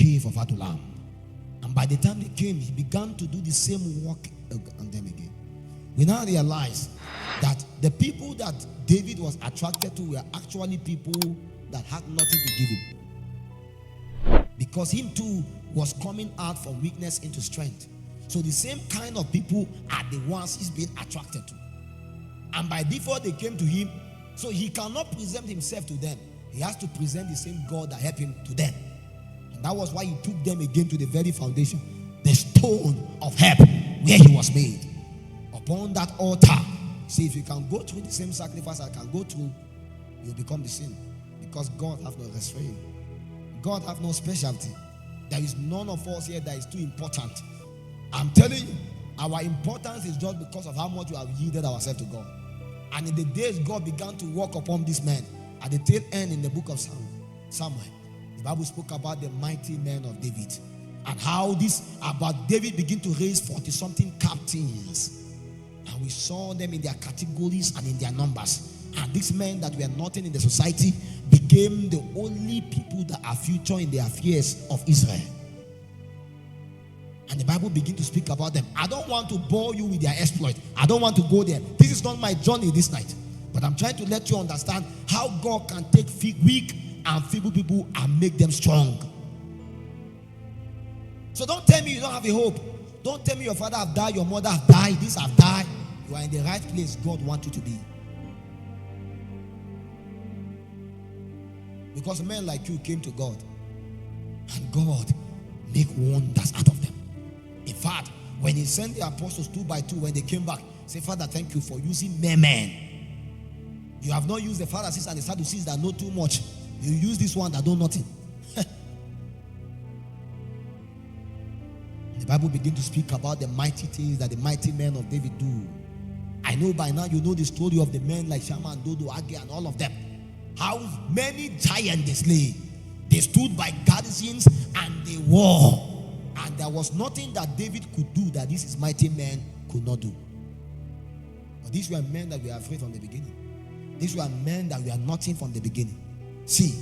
cave of Adullam. And by the time they came, he began to do the same work on them again. We now realize that the people that David was attracted to were actually people that had nothing to give him. Because him too was coming out from weakness into strength. So the same kind of people are the ones he's being attracted to. And by default, they came to him. So he cannot present himself to them. He has to present the same God that helped him to them. And that was why he took them again to the very foundation, the stone of help where he was made. Upon that altar, see, if you can go through the same sacrifice I can go through, you'll become the same. Because God has no restraint. God has no specialty. There is none of us here that is too important. I'm telling you, our importance is just because of how much we have yielded ourselves to God. And in the days God began to work upon these men, at the tail end in the book of Samuel, the Bible spoke about the mighty men of David, and how about David began to raise 40-something captains. And we saw them in their categories and in their numbers. And these men that were nothing in the society became the only people that are future in the affairs of Israel. And the Bible begins to speak about them. I don't want to bore you with their exploit. I don't want to go there. This is not my journey this night. But I'm trying to let you understand how God can take weak and feeble people and make them strong. So don't tell me you don't have a hope. Don't tell me your father have died, your mother have died, this have died. You are in the right place God wants you to be. Because men like you came to God, and God make wonders out of them. In fact, when he sent the apostles 2 by 2, when they came back, say, Father, thank you for using mere men. You have not used the Pharisees and the Sadducees that know too much. You use this one that know nothing. The Bible begins to speak about the mighty things that the mighty men of David do. I know by now you know the story of the men like Shammah and Dodo, Agag, and all of them. How many giants they slay. They stood by garrisons and they war. And there was nothing that David could do that these mighty men could not do. But these were men that were afraid from the beginning. These were men that were nothing from the beginning. See,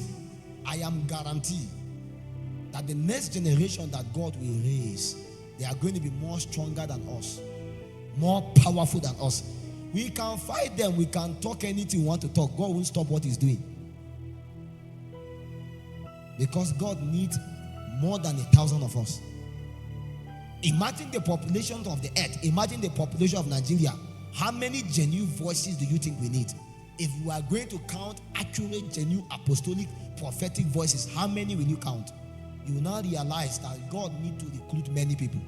I am guaranteed that the next generation that God will raise, they are going to be more stronger than us, more powerful than us. We can fight them, we can talk anything we want to talk. God won't stop what he's doing. Because God needs more than 1,000 of us. Imagine the population of the earth. Imagine the population of Nigeria. How many genuine voices do you think we need? If we are going to count accurate, genuine, apostolic, prophetic voices, how many will you count? You will now realize that God needs to recruit many people.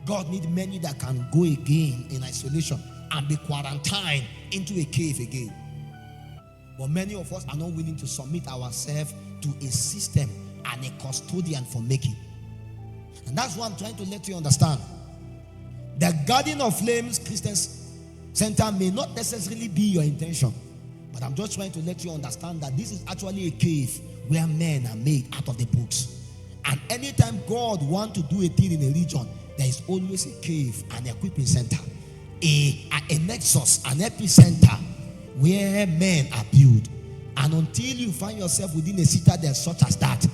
God needs many that can go again in isolation and be quarantined into a cave again. But many of us are not willing to submit ourselves to a system and a custodian for making. And that's what I'm trying to let you understand. The Garden of Flames Christian Center may not necessarily be your intention, but I'm just trying to let you understand that this is actually a cave where men are made out of the books. And anytime God wants to do a thing in a region, there is always a cave, an equipping center, a nexus, an epicenter where men are built. And until you find yourself within a citadel such as that,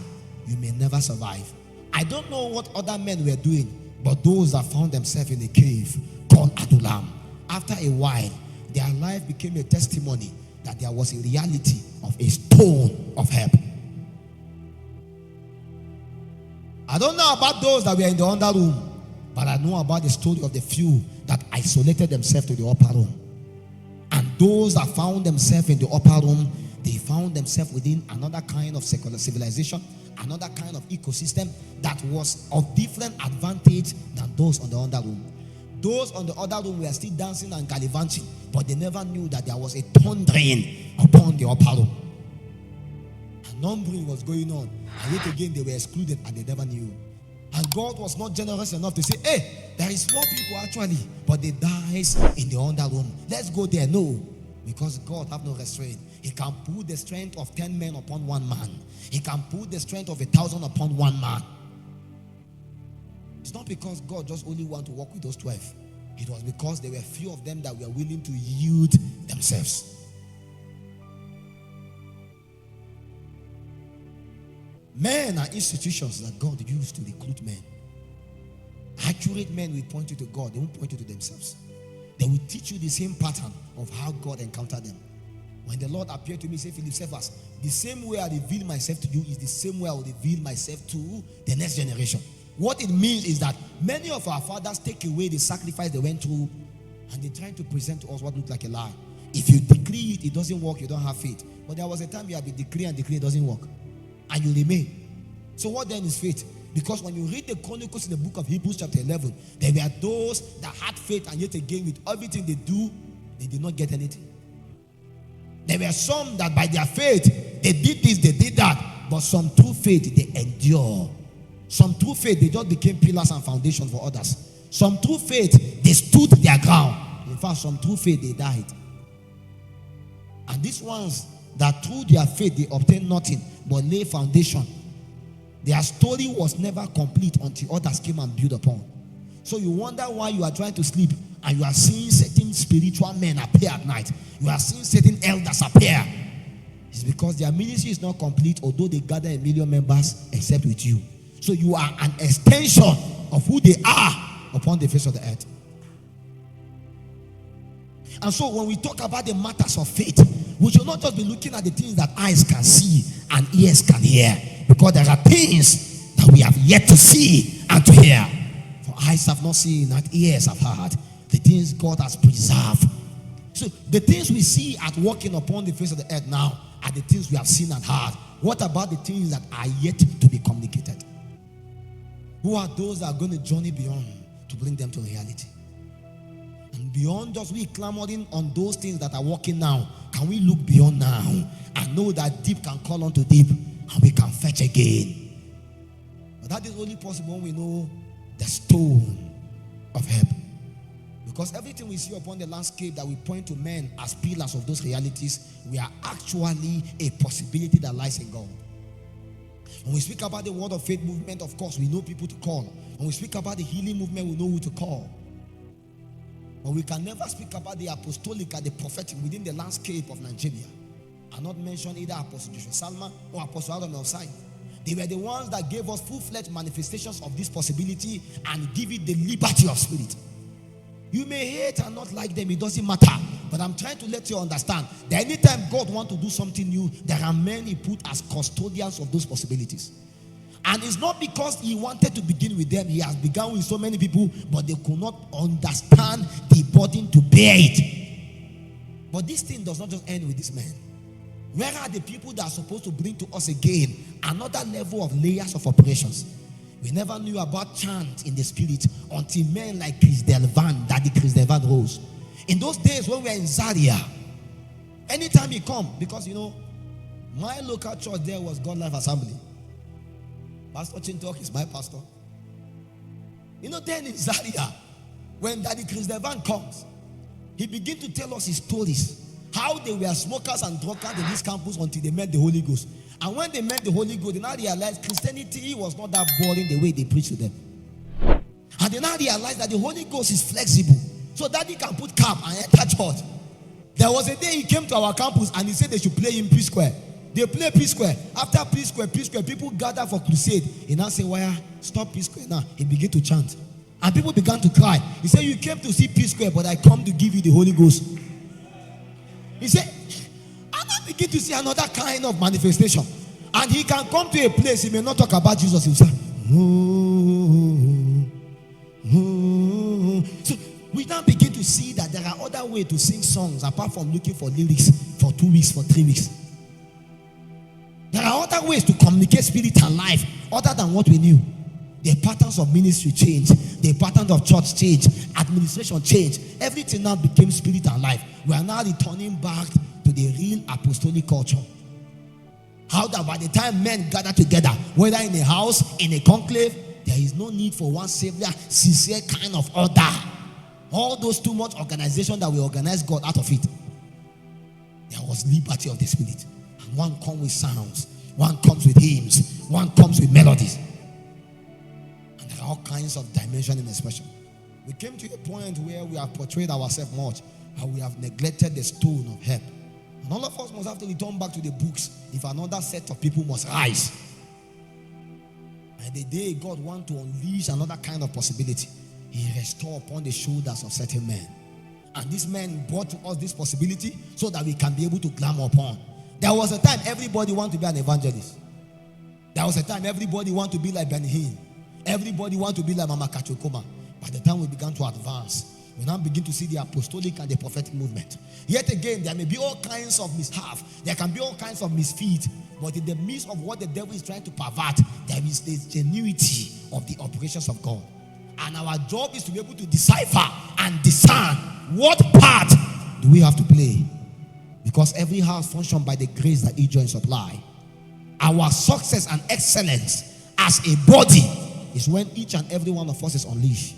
you may never survive. I don't know what other men were doing, but those that found themselves in a cave called Adullam, after a while, their life became a testimony that there was a reality of a stone of help. I don't know about those that were in the under room, but I know about the story of the few that isolated themselves to the upper room. And those that found themselves in the upper room, they found themselves within another kind of secular civilization, another kind of ecosystem that was of different advantage than those on the under room. Those on the other room were still dancing and gallivanting, but they never knew that there was a thundering upon the upper room. A numbering was going on, and yet again they were excluded and they never knew. And God was not generous enough to say, hey, there is more people actually, but they dies in the under room. Let's go there. No, because God have no restraint. He can put the strength of 10 men upon one man. He can put the strength of 1,000 upon one man. It's not because God just only want to work with those 12. It was because there were few of them that were willing to yield themselves. Men are institutions that God used to recruit men. Accurate men will point you to God. They won't point you to themselves. They will teach you the same pattern of how God encountered them. When the Lord appeared to me, say, Philip Cephas, the same way I reveal myself to you is the same way I will reveal myself to the next generation. What it means is that many of our fathers take away the sacrifice they went through and they're trying to present to us what looks like a lie. If you decree it, it doesn't work, you don't have faith. But there was a time you have been decreeing and decreeing, it doesn't work. And you remain. So what then is faith? Because when you read the Chronicles in the book of Hebrews chapter 11, there were those that had faith and yet again with everything they do, they did not get anything. There were some that by their faith, they did this, they did that. But some through faith, they endure. Some through faith, they just became pillars and foundations for others. Some through faith, they stood their ground. In fact, some through faith, they died. And these ones that through their faith, they obtained nothing but lay foundation. Their story was never complete until others came and built upon. So you wonder why you are trying to sleep and you are seeing certain spiritual men appear at night. You are seeing certain elders appear. It's because their ministry is not complete, although they gather 1 million members except with you. So you are an extension of who they are upon the face of the earth. And so when we talk about the matters of faith, we should not just be looking at the things that eyes can see and ears can hear, because there are things that we have yet to see and to hear. For eyes have not seen and ears have heard the things God has preserved. So the things we see at walking upon the face of the earth now are the things we have seen and heard. What about the things that are yet to be communicated? Who are those that are going to journey beyond to bring them to reality? And beyond just we clamoring on those things that are working now, can we look beyond now and know that deep can call unto deep and we can fetch again? But that is only possible when we know the stone of help. Because everything we see upon the landscape that we point to men as pillars of those realities, we are actually a possibility that lies in God. When we speak about the word of faith movement, of course, we know people to call. When we speak about the healing movement, we know who to call. But we can never speak about the apostolic and the prophetic within the landscape of Nigeria and not mention either Apostle Joshua Salma or Apostle Adam Elsai. They were the ones that gave us full-fledged manifestations of this possibility and give it the liberty of spirit. You may hate and not like them, it doesn't matter. But I'm trying to let you understand that anytime God wants to do something new, there are men He put as custodians of those possibilities. And it's not because He wanted to begin with them. He has begun with so many people, but they could not understand the burden to bear it. But this thing does not just end with this man. Where are the people that are supposed to bring to us again another level of layers of operations? We never knew about chant in the spirit until men like Chris Delvan, Daddy Chris Delvan rose. In those days when we were in Zaria, anytime he come, because you know, my local church there was God Life Assembly. Pastor Chintok is my pastor. You know, then in Zaria, when Daddy Chris Delvan comes, he begins to tell us his stories. How they were smokers and drunkards in this campus until they met the Holy Ghost. And when they met the Holy Ghost, they now realized Christianity was not that boring the way they preached to them. And they now realized that the Holy Ghost is flexible. So Daddy can put cap and enter church. There was a day he came to our campus and he said they should play in P-Square. They play P-Square. After P-Square, people gather for crusade. He now said, "Why stop P-Square now?" He began to chant. And people began to cry. He said, "You came to see P-Square, but I come to give you the Holy Ghost." He said, I now begin to see another kind of manifestation. And he can come to a place, he may not talk about Jesus himself. So we now begin to see that there are other ways to sing songs apart from looking for lyrics for 2 weeks, for 3 weeks. There are other ways to communicate spirit and life other than what we knew. The patterns of ministry change. The patterns of church change. Administration change. Everything now became spirit and life. We are now returning back to the real apostolic culture. How that by the time men gather together, whether in a house, in a conclave, there is no need for one savior, sincere kind of order. All those too much organization that we organize God out of it. There was liberty of the spirit. And one comes with sounds. One comes with hymns. One comes with melodies. All kinds of dimension and expression. We came to a point where we have portrayed ourselves much and we have neglected the stone of help. And all of us must have to return back to the books if another set of people must rise. And the day God wants to unleash another kind of possibility, he restored upon the shoulders of certain men. And this man brought to us this possibility so that we can be able to climb upon. There was a time everybody wanted to be an evangelist. There was a time everybody wanted to be like Ben Hinn. Everybody wanted to be like Mama Kachokoma. By the time we began to advance, we now begin to see the apostolic and the prophetic movement. Yet again, there may be all kinds of mishap. There can be all kinds of misfeed. But in the midst of what the devil is trying to pervert, there is the genuity of the operations of God. And our job is to be able to decipher and discern what part do we have to play. Because every house functions by the grace that each joint supply. Our success and excellence as a body is when each and every one of us is unleashed.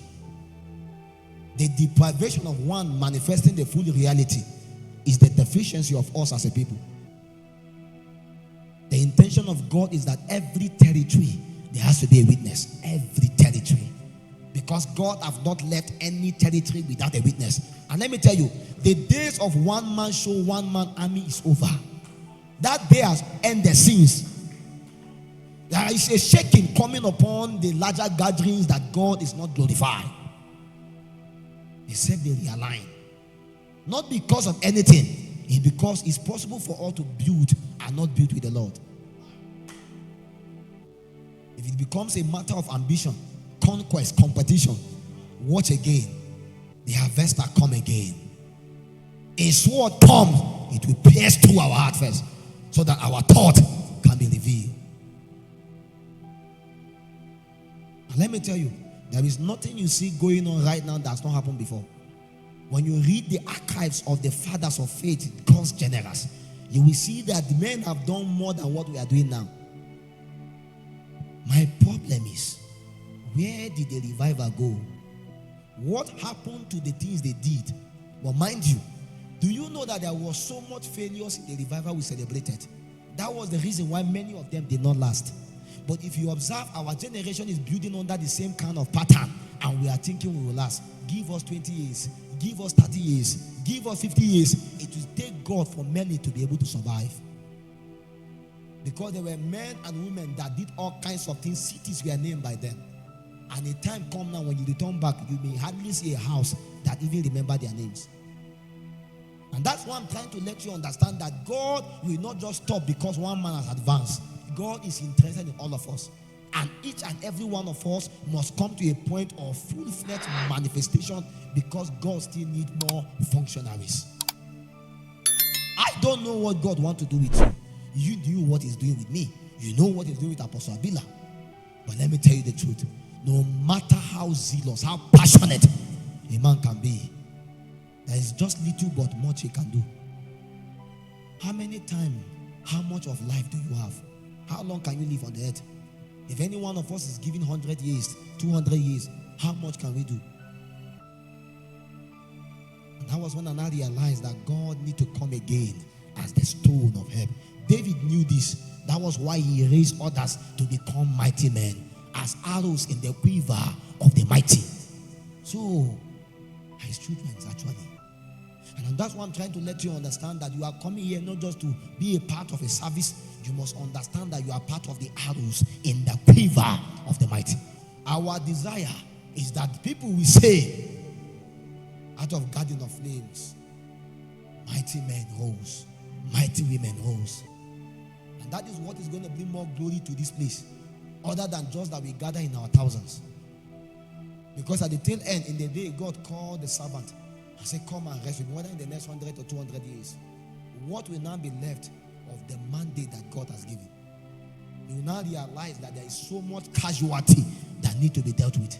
The deprivation of one manifesting the full reality is the deficiency of us as a people. The intention of God is that every territory, there has to be a witness. Every territory. Because God has not left any territory without a witness. And let me tell you, the days of one man show, one man army is over. That day has ended since. There is a shaking coming upon the larger gatherings that God is not glorified. Except they realign. Not because of anything. It's because it's possible for all to build and not build with the Lord. If it becomes a matter of ambition, conquest, competition, watch again. The harvester come again. A sword comes, it will pierce through our heart first, so that our thought can be revealed. And let me tell you, there is nothing you see going on right now that's not happened before. When you read the archives of the fathers of faith, God's generous, you will see that the men have done more than what we are doing now. My problem is, where did the revival go? What happened to the things they did? But mind you, do you know that there was so much failures in the revival we celebrated? That was the reason why many of them did not last. But if you observe, our generation is building under the same kind of pattern, and we are thinking we will last. Give us 20 years, give us 30 years, give us 50 years. It will take God for many to be able to survive. Because there were men and women that did all kinds of things. Cities were named by them. And a time come now when you return back, you may hardly see a house that even remember their names. And that's why I'm trying to let you understand that God will not just stop because one man has advanced. God is interested in all of us. And each and every one of us must come to a point of full-fledged manifestation, because God still needs more functionaries. I don't know what God wants to do with you. You do what He's doing with me. You know what He's doing with Apostle Abila. But let me tell you the truth. No matter how zealous, how passionate a man can be, there is just little but much he can do. How many times, how much of life do you have? How long can you live on the earth? If any one of us is given 100 years, 200 years, how much can we do? And that was when I now realized that God need to come again as the stone of help. David knew this. That was why he raised others to become mighty men, as arrows in the quiver of the mighty. So, his children actually. And that's why I'm trying to let you understand that you are coming here not just to be a part of a service. You must understand that you are part of the arrows in the quiver of the mighty. Our desire is that people will say, out of garden of flames, mighty men rose, mighty women rose. And that is what is going to bring more glory to this place, other than just that we gather in our thousands. Because at the tail end, in the day, God called the servant and said, come and rest with me, whether in the next 100 or 200 years. What will now be left of the mandate that God has given? You will now realize that there is so much casualty that need to be dealt with.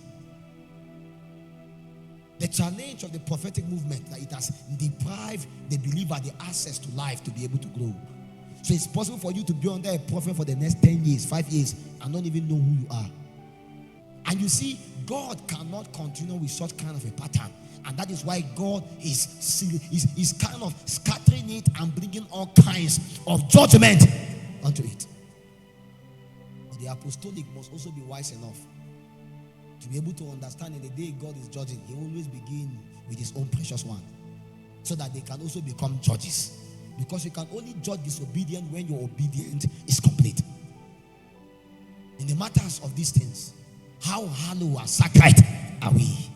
The challenge of the prophetic movement, that it has deprived the believer the access to life to be able to grow. So it's possible for you to be under a prophet for the next 10 years, 5 years, and not even know who you are. And you see, God cannot continue with such kind of a pattern. And that is why God is kind of scattering it and bringing all kinds of judgment onto it. But the apostolic must also be wise enough to be able to understand in the day God is judging, He always begins with His own precious one, so that they can also become judges. Because you can only judge disobedience when your obedience is complete. In the matters of these things, how hollow and sacred are we?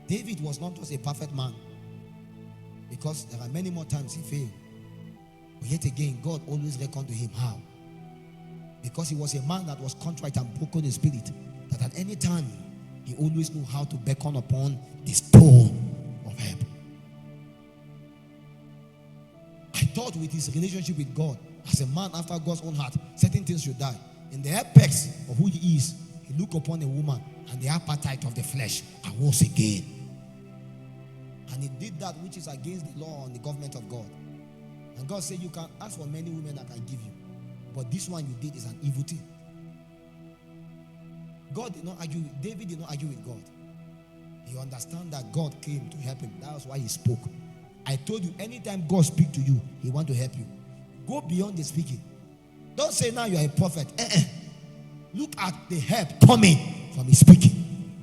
David was not just a perfect man, because there are many more times he failed. But yet again, God always reckoned to him. How? Because he was a man that was contrite and broken in spirit, that at any time he always knew how to beckon upon the stone of help. I thought with his relationship with God, as a man after God's own heart, certain things should die. In the apex of who he is, he looked upon a woman, and the appetite of the flesh arose again. And he did that which is against the law and the government of God. And God said, you can ask for many women I can give you, but this one you did is an evil thing. David did not argue with God. He understand that God came to help him. That was why he spoke. I told you, anytime God speaks to you, he wants to help you. Go beyond the speaking. Don't say now you are a prophet. Look at the help coming from his speaking.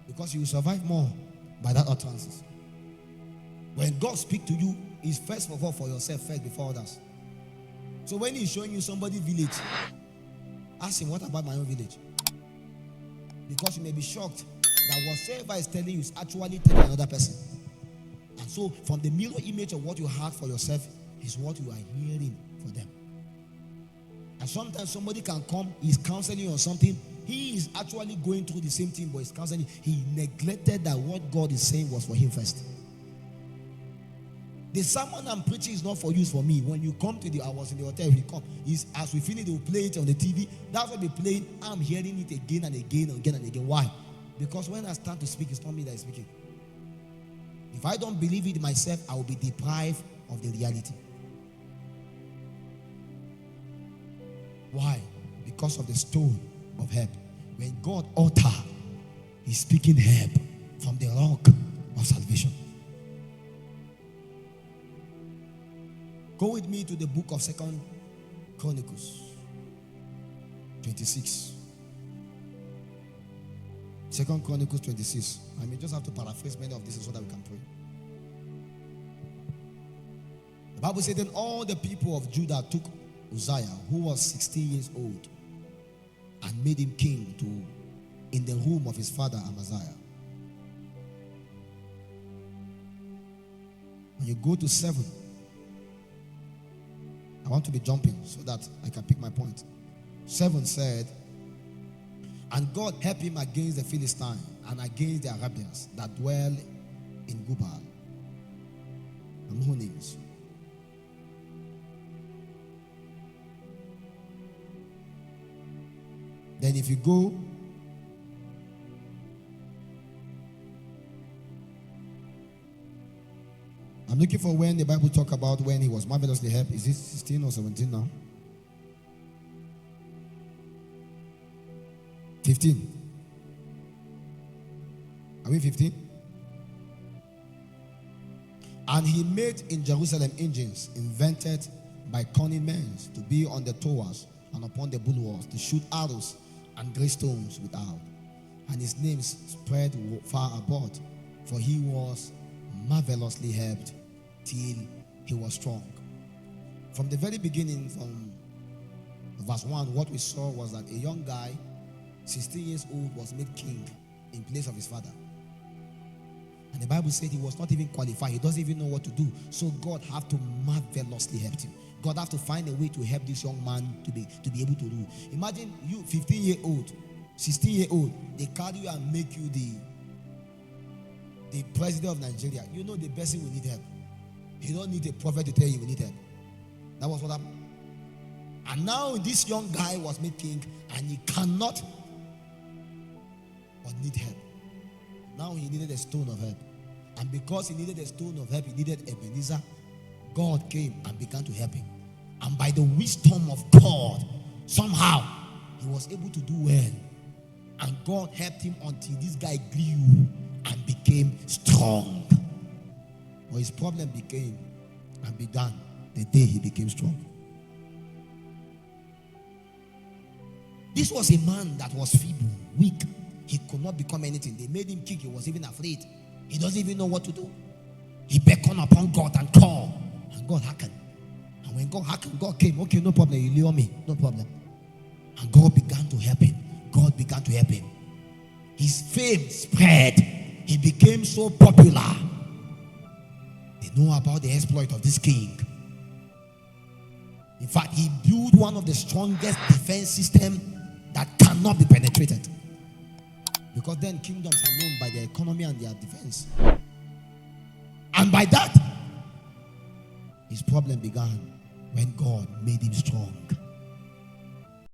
Because you will survive more by that utterances. When God speaks to you, it's first of all for yourself first before others. So when he's showing you somebody's village, ask him, what about my own village? Because you may be shocked that whatsoever is telling you is actually telling another person. And so from the mirror image of what you had for yourself is what you are hearing for them. And sometimes somebody can come, he's counseling you on something, he is actually going through the same thing, but he's counseling. He neglected that what God is saying was for him first. The sermon I'm preaching is not for you, it's for me. When you come to I was in the hotel, we come. As we finish, they will play it on the TV. That's what they playing. I'm hearing it again and again and again and again. Why? Because when I start to speak, it's not me that is speaking. If I don't believe it myself, I will be deprived of the reality. Why? Because of the stone of help. When God utter, he's speaking help from the rock of salvation. Go with me to the book of 2 Chronicles 26. 2 Chronicles 26. I may just have to paraphrase many of this so that we can pray. The Bible said, then all the people of Judah took Uzziah, who was 16 years old, and made him king in the room of his father Amaziah. When you go to 7, I want to be jumping so that I can pick my point. 7 said, and God helped him against the Philistines and against the Arabians that dwell in Gubal and Honanes. Then if you go I'm looking for when the Bible talk about when he was marvelously helped. Is it 16 or 17 now? 15. Are we 15? And he made in Jerusalem engines invented by cunning men to be on the towers and upon the bulwarks, to shoot arrows and great stones without. And his name spread far abroad, for he was marvelously helped till he was strong. From the very beginning, from verse 1, what we saw was that a young guy, 16 years old, was made king in place of his father. And the Bible said he was not even qualified. He doesn't even know what to do. So God had to marvelously help him. God had to find a way to help this young man to be able to do. Imagine you, 15-year-old, 16-year-old, they carry you and make you the president of Nigeria. You know the person will need help. You don't need a prophet to tell you need help. That was what happened. And now this young guy was made king, and he cannot but need help. Now he needed a stone of help. And because he needed a stone of help, he needed Ebenezer. God came and began to help him. And by the wisdom of God, somehow he was able to do well. And God helped him until this guy grew and became strong. But his problem began the day he became strong. This was a man that was feeble, weak. He could not become anything. They made him king. He was even afraid. He doesn't even know what to do. He beckoned upon God and called. And God hearkened. And And when God came, okay, no problem, you lure me, no problem. And God began to help him. God began to help him. His fame spread. He became so popular. They know about the exploit of this king. In fact, he built one of the strongest defense systems that cannot be penetrated. Because then kingdoms are known by their economy and their defense. And by that, his problem began when God made him strong.